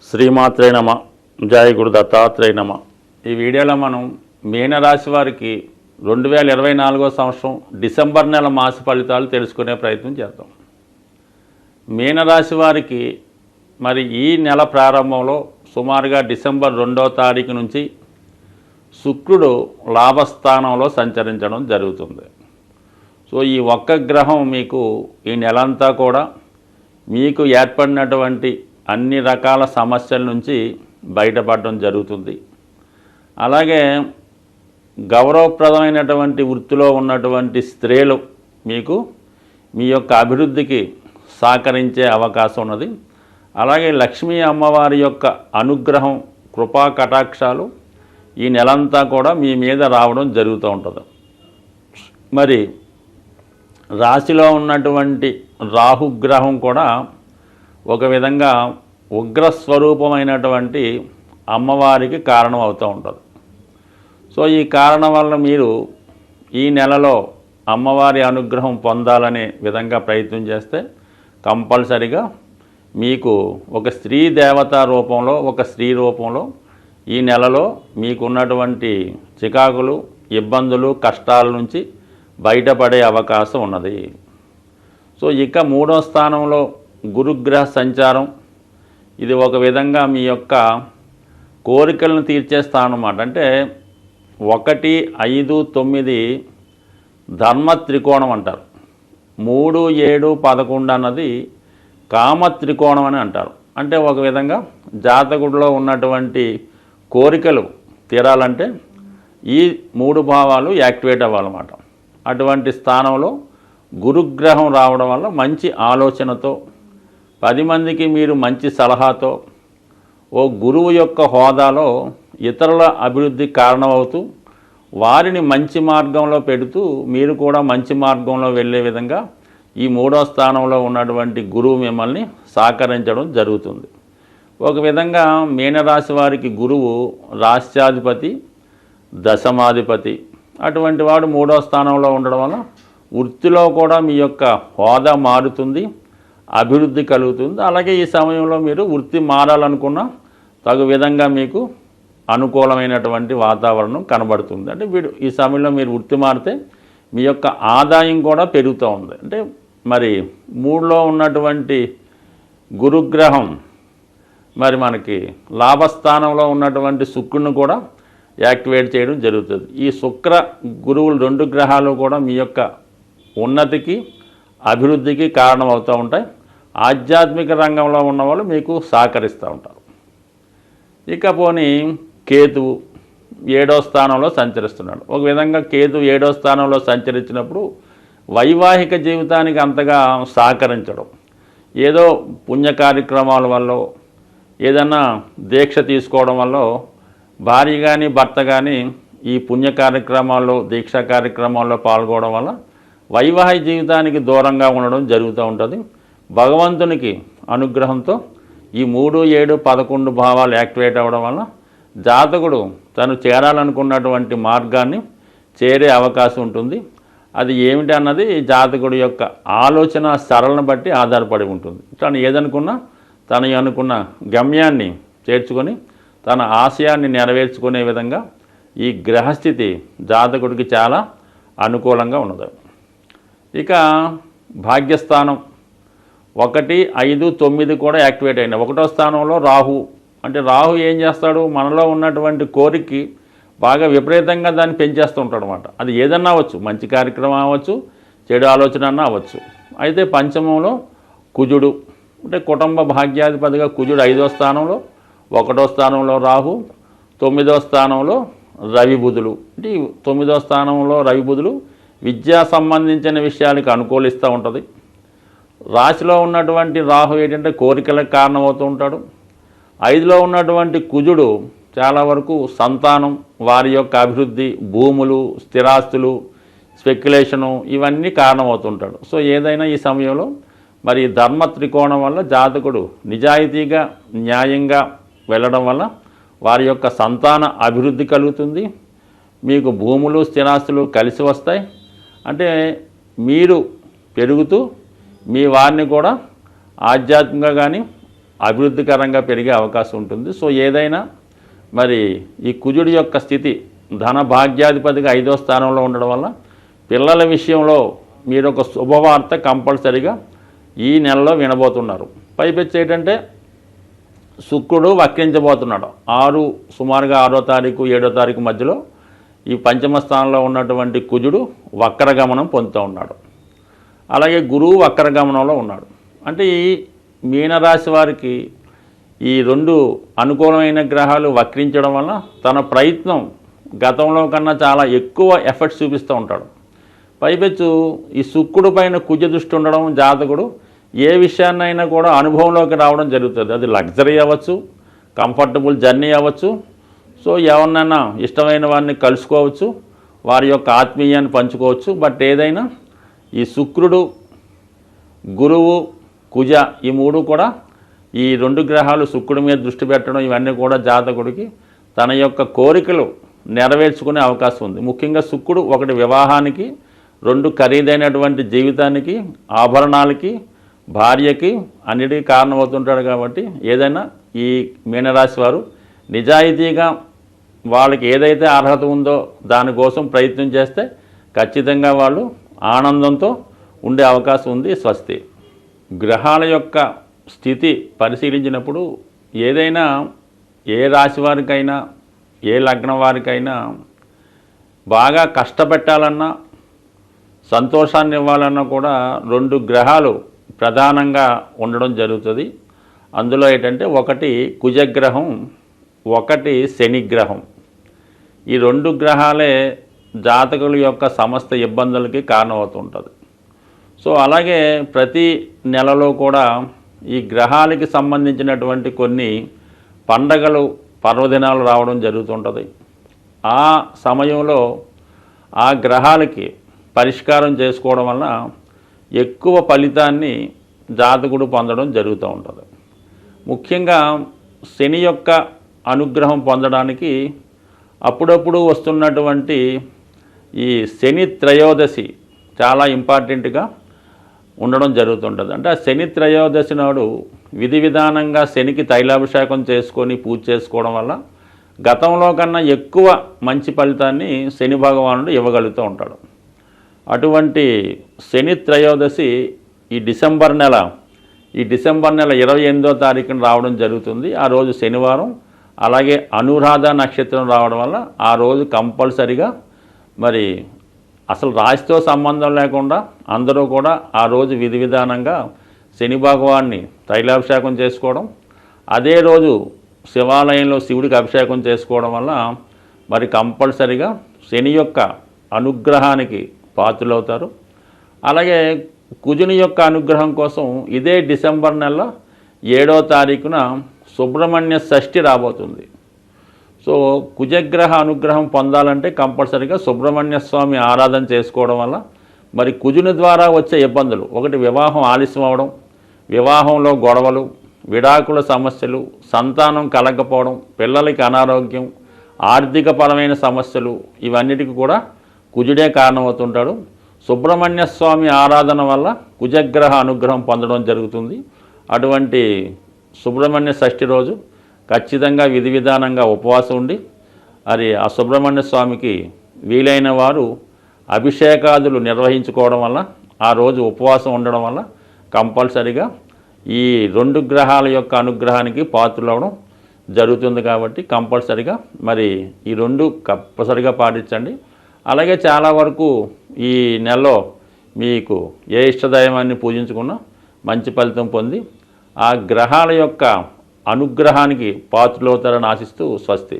శ్రీమాత్రే నమ. జయ గురు దత్తాత్రేయ నమ. ఈ వీడియోలో మనం మీనరాశి వారికి 2024 సంవత్సరం డిసెంబర్ నెల మాస ఫలితాలు తెలుసుకునే ప్రయత్నం చేద్దాం. మీనరాశి వారికి మరి ఈ నెల ప్రారంభంలో సుమారుగా డిసెంబర్ 2వ తారీఖు నుంచి శుక్రుడు లాభస్థానంలో సంచరించడం జరుగుతుంది. సో ఈ ఒక్క గ్రహం మీకు ఈ నెలంతా కూడా మీకు ఏర్పడినటువంటి అన్ని రకాల సమస్యల నుంచి బయటపడడం జరుగుతుంది. అలాగే గౌరవప్రదమైనటువంటి వృత్తిలో ఉన్నటువంటి స్త్రీలు మీకు మీ యొక్క అభివృద్ధికి సహకరించే అవకాశం ఉన్నది. అలాగే లక్ష్మీ అమ్మవారి యొక్క అనుగ్రహం, కృపా కటాక్షాలు ఈ నెలంతా కూడా మీ మీద రావడం జరుగుతూ ఉంటుంది. మరి రాశిలో ఉన్నటువంటి రాహుగ్రహం కూడా ఒక విధంగా ఉగ్రస్వరూపమైనటువంటి అమ్మవారికి కారణం అవుతూ ఉంటుంది. సో ఈ కారణం వల్ల మీరు ఈ నెలలో అమ్మవారి అనుగ్రహం పొందాలనే విధంగా ప్రయత్నం చేస్తే కంపల్సరిగా మీకు ఒక స్త్రీ దేవతా రూపంలో, ఒక స్త్రీ రూపంలో ఈ నెలలో మీకున్నటువంటి చికాకులు, ఇబ్బందులు, కష్టాల నుంచి బయటపడే అవకాశం ఉన్నది. సో ఇక 3వ స్థానంలో గురుగ్రహ సంచారం, ఇది ఒక విధంగా మీ యొక్క కోరికలను తీర్చే స్థానం అన్నమాట. అంటే 1, 5, 9 ధర్మ త్రికోణం అంటారు. 3, 7, 11 అన్నది కామ త్రికోణం అని అంటారు. అంటే ఒక విధంగా జాతకుడిలో ఉన్నటువంటి కోరికలు తీరాలంటే ఈ 3 భావాలు యాక్టివేట్ అవ్వాలన్నమాట. అటువంటి స్థానంలో గురుగ్రహం రావడం వల్ల మంచి ఆలోచనతో, 10 మందికి మీరు మంచి సలహాతో, ఓ గురువు యొక్క హోదాలో ఇతరుల అభివృద్ధికి కారణమవుతూ వారిని మంచి మార్గంలో పెడుతూ మీరు కూడా మంచి మార్గంలో వెళ్ళే విధంగా ఈ 3వ స్థానంలో ఉన్నటువంటి గురువు మిమ్మల్ని సహకరించడం జరుగుతుంది. ఒక విధంగా మీనరాశి వారికి గురువు రాష్ట్రాధిపతి, దశమాధిపతి. అటువంటి వాడు 3వ స్థానంలో ఉండడం వల్ల వృత్తిలో కూడా మీ యొక్క హోదా మారుతుంది, అభివృద్ధి కలుగుతుంది. అలాగే ఈ సమయంలో మీరు వృత్తి మారాలనుకున్న తగు విధంగా మీకు అనుకూలమైనటువంటి వాతావరణం కనబడుతుంది. అంటే ఈ సమయంలో మీరు వృత్తి మారితే మీ యొక్క ఆదాయం కూడా పెరుగుతూ ఉంది. అంటే మరి 3లో ఉన్నటువంటి గురుగ్రహం మరి మనకి లాభస్థానంలో ఉన్నటువంటి శుక్రుని కూడా యాక్టివేట్ చేయడం జరుగుతుంది. ఈ శుక్ర గురువులు 2 గ్రహాలు కూడా మీ యొక్క ఉన్నతికి, అభివృద్ధికి కారణం అవుతూ ఉంటాయి. ఆధ్యాత్మిక రంగంలో ఉన్నవాళ్ళు మీకు సహకరిస్తూ ఉంటారు. ఇకపోని కేతువు 7వ స్థానంలో సంచరిస్తున్నాడు. ఒక విధంగా కేతు 7వ స్థానంలో సంచరించినప్పుడు వైవాహిక జీవితానికి అంతగా సహకరించడం, ఏదో పుణ్య కార్యక్రమాల వల్ల, ఏదన్నా దీక్ష తీసుకోవడం వల్ల భార్య కానీ భర్త కానీ ఈ పుణ్య కార్యక్రమాల్లో, దీక్షా కార్యక్రమాల్లో పాల్గొనడం వల్ల వైవాహిక జీవితానికి దూరంగా ఉండడం జరుగుతూ ఉంటుంది. భగవంతునికి అనుగ్రహంతో ఈ 3, 7, 11 భావాలు యాక్టివేట్ అవ్వడం వల్ల జాతకుడు తను చేరాలనుకున్నటువంటి మార్గాన్ని చేరే అవకాశం ఉంటుంది. అది ఏమిటి అన్నది జాతకుడి యొక్క ఆలోచన సరళను బట్టి ఆధారపడి ఉంటుంది. తను ఏదనుకున్నా తను అనుకున్న గమ్యాన్ని చేర్చుకొని తన ఆశయాన్ని నెరవేర్చుకునే విధంగా ఈ గ్రహస్థితి జాతకుడికి చాలా అనుకూలంగా ఉన్నది. ఇక భాగ్యస్థానం 1, 5, 9 కూడా యాక్టివేట్ అయినాయి. 1వ స్థానంలో రాహు. అంటే రాహు ఏం చేస్తాడు, మనలో ఉన్నటువంటి కోరికకి బాగా విపరీతంగా దాన్ని పెంచేస్తూ ఉంటాడు అనమాట. అది ఏదన్నా అవ్వచ్చు, మంచి కార్యక్రమం అవ్వచ్చు, చెడు ఆలోచన అన్నా అవ్వచ్చు. అయితే పంచమంలో కుజుడు, అంటే కుటుంబ భాగ్యాధిపతిగా కుజుడు 5వ స్థానంలో, 1వ స్థానంలో రాహు, 9వ స్థానంలో రవి బుధులు. అంటే 9వ స్థానంలో రవి బుధులు విద్యా సంబంధించిన విషయాలకు అనుకూలిస్తూ ఉంటుంది. రాశిలో ఉన్నటువంటి రాహు ఏంటంటే కోరికలకు కారణమవుతూ ఉంటాడు. 5లో ఉన్నటువంటి కుజుడు చాలా వరకు సంతానం, వారి యొక్క అభివృద్ధి, భూములు, స్థిరాస్తులు, స్పెక్యులేషను ఇవన్నీ కారణమవుతుంటాడు. సో ఏదైనా ఈ సమయంలో మరి ధర్మ త్రికోణం వల్ల జాతకుడు నిజాయితీగా, న్యాయంగా వెళ్ళడం వల్ల వారి యొక్క సంతాన అభివృద్ధి కలుగుతుంది. మీకు భూములు, స్థిరాస్తులు కలిసి వస్తాయి. అంటే మీరు పెరుగుతూ మీ వారిని కూడా ఆధ్యాత్మికంగా కానీ అభివృద్ధికరంగా పెరిగే అవకాశం ఉంటుంది. సో ఏదైనా మరి ఈ కుజుడి యొక్క స్థితి ధన భాగ్యాధిపతిగా 5వ స్థానంలో ఉండడం వల్ల పిల్లల విషయంలో మీరు ఒక శుభవార్త కంపల్సరిగా ఈ నెలలో వినబోతున్నారు. పైపెచ్చి ఏంటంటే శుక్రుడు వక్రించబోతున్నాడు. సుమారుగా 6వ తారీఖు 7వ తారీఖు మధ్యలో ఈ పంచమ స్థానంలో ఉన్నటువంటి కుజుడు వక్రగమనం పొందుతూ ఉన్నాడు. అలాగే గురువు వక్రగమనంలో ఉన్నాడు. అంటే ఈ మీనరాశి వారికి ఈ 2 అనుకూలమైన గ్రహాలు వక్రించడం వల్ల తన ప్రయత్నం గతంలో కన్నా చాలా ఎక్కువ ఎఫర్ట్స్ చూపిస్తూ ఉంటాడు. పైపెచ్చు ఈ శుక్రుడు పైన కుజ దృష్టి ఉండడం జాతకుడు ఏ విషయాన్నైనా కూడా అనుభవంలోకి రావడం జరుగుతుంది. అది లగ్జరీ అవ్వచ్చు, కంఫర్టబుల్ జర్నీ అవ్వచ్చు. సో ఎవరినైనా ఇష్టమైన వారిని కలుసుకోవచ్చు, వారి యొక్క ఆత్మీయాన్ని పంచుకోవచ్చు. బట్ ఏదైనా ఈ శుక్రుడు, గురువు, కుజ ఈ 3 కూడా ఈ 2 గ్రహాలు శుక్రుడి మీద దృష్టి పెట్టడం ఇవన్నీ కూడా జాతకుడికి తన యొక్క కోరికలు నెరవేర్చుకునే అవకాశం ఉంది. ముఖ్యంగా శుక్రుడు 1 వివాహానికి, 2 ఖరీదైనటువంటి జీవితానికి, ఆభరణాలకి, భార్యకి అన్నిటికీ కారణమవుతుంటాడు. కాబట్టి ఏదైనా ఈ మీనరాశి వారు నిజాయితీగా వాళ్ళకి ఏదైతే అర్హత ఉందో దానికోసం ప్రయత్నం చేస్తే ఖచ్చితంగా వాళ్ళు ఆనందంతో ఉండే అవకాశం ఉంది. స్వస్తి. గ్రహాల యొక్క స్థితి పరిశీలించినప్పుడు ఏదైనా ఏ రాశి వారికైనా ఏ లగ్నం వారికైనా బాగా కష్టపెట్టాలన్నా సంతోషాన్ని ఇవ్వాలన్నా కూడా 2 గ్రహాలు ప్రధానంగా ఉండడం జరుగుతుంది. అందులో ఏంటంటే ఒకటి కుజగ్రహం, ఒకటి శనిగ్రహం. ఈ 2 గ్రహాలే జాతకుల యొక్క సమస్త ఇబ్బందులకి కారణమవుతుంటుంది. సో అలాగే ప్రతి నెలలో కూడా ఈ గ్రహాలకి సంబంధించినటువంటి కొన్ని పండగలు, పర్వదినాలు రావడం జరుగుతుంటుంది. ఆ సమయంలో ఆ గ్రహాలకి పరిష్కారం చేసుకోవడం వల్ల ఎక్కువ ఫలితాన్ని జాతకుడు పొందడం జరుగుతూ ఉంటుంది. ముఖ్యంగా శని యొక్క అనుగ్రహం పొందడానికి అప్పుడప్పుడు వస్తున్నటువంటి ఈ శని త్రయోదశి చాలా ఇంపార్టెంట్గా ఉండడం జరుగుతుంటుంది. అంటే ఆ శని త్రయోదశి నాడు విధి విధానంగా శనికి తైలాభిషేకం చేసుకొని పూజ చేసుకోవడం వల్ల గతంలో కన్నా ఎక్కువ మంచి ఫలితాన్ని శని భగవానుడు ఇవ్వగలుగుతూ ఉంటాడు. అటువంటి శని త్రయోదశి ఈ డిసెంబర్ నెల 28వ తారీఖున రావడం జరుగుతుంది. ఆ రోజు శనివారం. అలాగే అనురాధ నక్షత్రం రావడం వల్ల ఆ రోజు కంపల్సరిగా మరి అసలు రాశితో సంబంధం లేకుండా అందరూ కూడా ఆ రోజు విధి విధానంగా శని భగవాన్ని తైలాభిషేకం చేసుకోవడం, అదే రోజు శివాలయంలో శివుడికి అభిషేకం చేసుకోవడం వల్ల మరి కంపల్సరిగా శని యొక్క అనుగ్రహానికి పాత్రులవుతారు. అలాగే కుజుని యొక్క అనుగ్రహం కోసం ఇదే డిసెంబర్ నెల 7వ తారీఖున సుబ్రహ్మణ్య షష్ఠి రాబోతుంది. సో కుజగ్రహ అనుగ్రహం పొందాలంటే కంపల్సరిగా సుబ్రహ్మణ్య స్వామి ఆరాధన చేసుకోవడం వల్ల మరి కుజుని ద్వారా వచ్చే ఇబ్బందులు, ఒకటి వివాహం ఆలస్యం అవడం, వివాహంలో గొడవలు, విడాకుల సమస్యలు, సంతానం కలగకపోవడం, పిల్లలకి అనారోగ్యం, ఆర్థికపరమైన సమస్యలు, ఇవన్నిటికీ కూడా కుజుడే కారణమవుతుంటాడు. సుబ్రహ్మణ్య స్వామి ఆరాధన వల్ల కుజగ్రహ అనుగ్రహం పొందడం జరుగుతుంది. అటువంటి సుబ్రహ్మణ్య షష్ఠి రోజు ఖచ్చితంగా విధి విధానంగా ఉపవాసం ఉండి మరి ఆ సుబ్రహ్మణ్య స్వామికి వీలైన వారు అభిషేకాదులు నిర్వహించుకోవడం వల్ల, ఆ రోజు ఉపవాసం ఉండడం వల్ల కంపల్సరిగా ఈ 2 గ్రహాల యొక్క అనుగ్రహానికి పాత్రలవడం జరుగుతుంది. కాబట్టి కంపల్సరిగా మరి ఈ 2 కంపల్సరిగా పాటించండి. అలాగే చాలా వరకు ఈ నెలలో మీకు ఏ ఇష్టదైవాన్ని పూజించుకున్నా మంచి ఫలితం పొంది ఆ గ్రహాల యొక్క అనుగ్రహానికి పాత్రలవుతారని ఆశిస్తూ స్వస్తి.